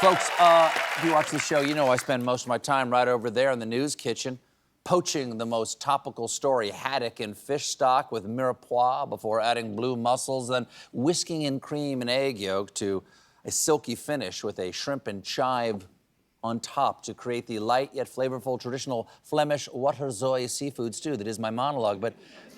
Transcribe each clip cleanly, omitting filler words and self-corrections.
Folks, if you watch the show, you know I spend most of my time right over there in the news kitchen, poaching the most topical story, haddock and fish stock with mirepoix before adding blue mussels, then whisking in cream and egg yolk to a silky finish with a shrimp and chive on top to create the light yet flavorful traditional Flemish waterzooi seafood stew that is my monologue. But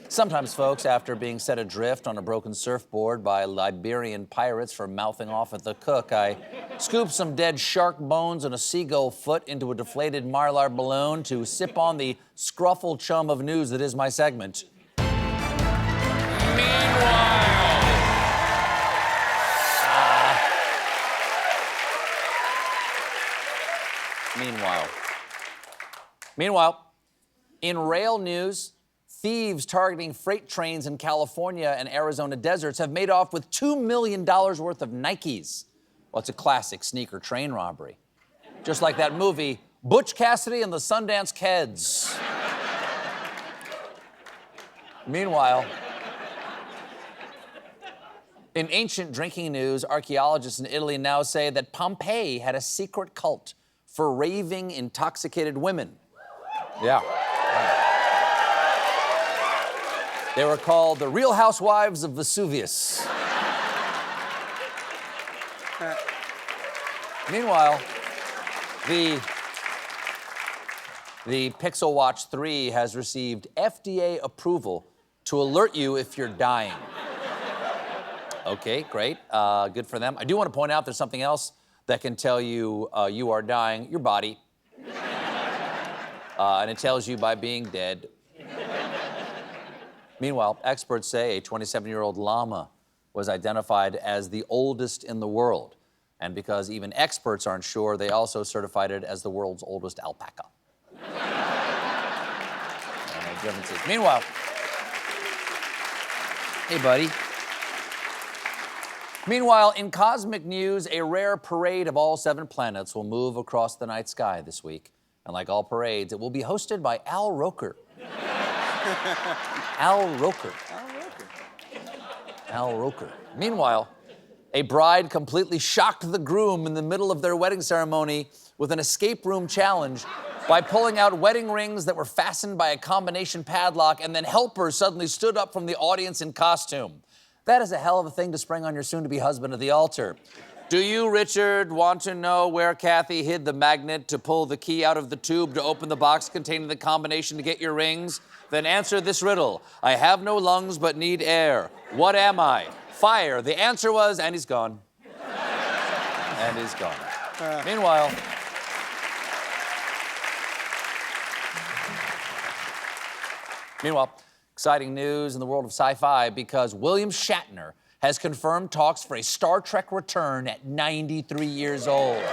sometimes, folks, after being set adrift on a broken surfboard by Liberian pirates for mouthing off at the cook, I scoop some dead shark bones and a seagull foot into a deflated Mylar balloon to sip on the scruffle chum of news that is my segment. Meanwhile, in rail news, thieves targeting freight trains in California and Arizona deserts have made off with $2 million worth of Nikes. Well, it's a classic sneaker train robbery. Just like that movie, Butch Cassidy and the Sundance Kids. Meanwhile, in ancient drinking news, archaeologists in Italy now say that Pompeii had a secret cult for raving, intoxicated women. Yeah. They were called the Real Housewives of Vesuvius. Meanwhile, the Pixel Watch 3 has received FDA approval to alert you if you're dying. Okay, great. Good for them. I do want to point out there's something else that can tell you you are dying, your body. And it tells you by being dead. Meanwhile, experts say a 27-year-old llama was identified as the oldest in the world. And because even experts aren't sure, they also certified it as the world's oldest alpaca. Differences. Meanwhile, hey, buddy. Meanwhile, in cosmic news, a rare parade of all 7 planets will move across the night sky this week. And like all parades, it will be hosted by Al Roker. Al Roker. Al Roker. Meanwhile, a bride completely shocked the groom in the middle of their wedding ceremony with an escape room challenge by pulling out wedding rings that were fastened by a combination padlock, and then helpers suddenly stood up from the audience in costume. That is a hell of a thing to spring on your soon-to-be husband at the altar. Do you, Richard, want to know where Kathy hid the magnet to pull the key out of the tube to open the box containing the combination to get your rings? Then answer this riddle. I have no lungs but need air. What am I? Fire. The answer was, and he's gone. And he's gone. Meanwhile, exciting news in the world of sci-fi because William Shatner has confirmed talks for a Star Trek return at 93 years old.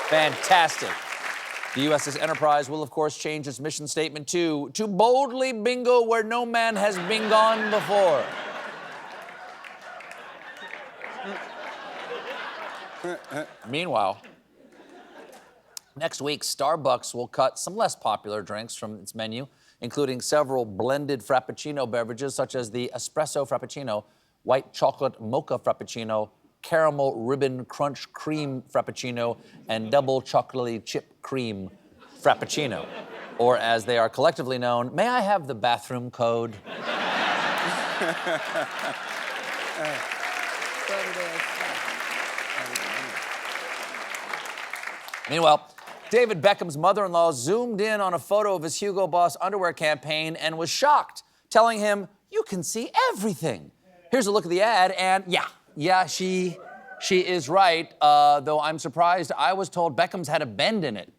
Fantastic. The USS Enterprise will, of course, change its mission statement to boldly bingo where no man has been gone before. Meanwhile, next week, Starbucks will cut some less popular drinks from its menu, including several blended Frappuccino beverages such as the Espresso Frappuccino, White Chocolate Mocha Frappuccino, Caramel Ribbon Crunch Cream Frappuccino, and Double Chocolatey Chip Cream Frappuccino. Or as they are collectively known, may I have the bathroom code? Meanwhile, David Beckham's mother-in-law zoomed in on a photo of his Hugo Boss underwear campaign and was shocked, telling him, "You can see everything." Here's a look at the ad, and yeah, she is right, though I'm surprised I was told Beckham's had a bend in it.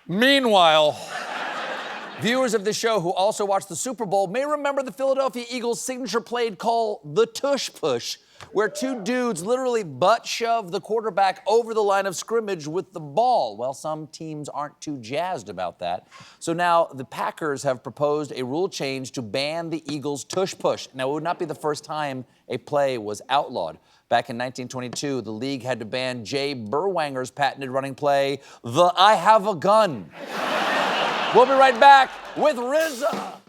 Meanwhile, viewers of the show who also watch the Super Bowl may remember the Philadelphia Eagles' signature play called the Tush Push, where two dudes literally butt shove the quarterback over the line of scrimmage with the ball. Well, some teams aren't too jazzed about that. So now the Packers have proposed a rule change to ban the Eagles' tush push. Now, it would not be the first time a play was outlawed. Back in 1922, the league had to ban Jay Berwanger's patented running play, the I Have a Gun. We'll be right back with RZA.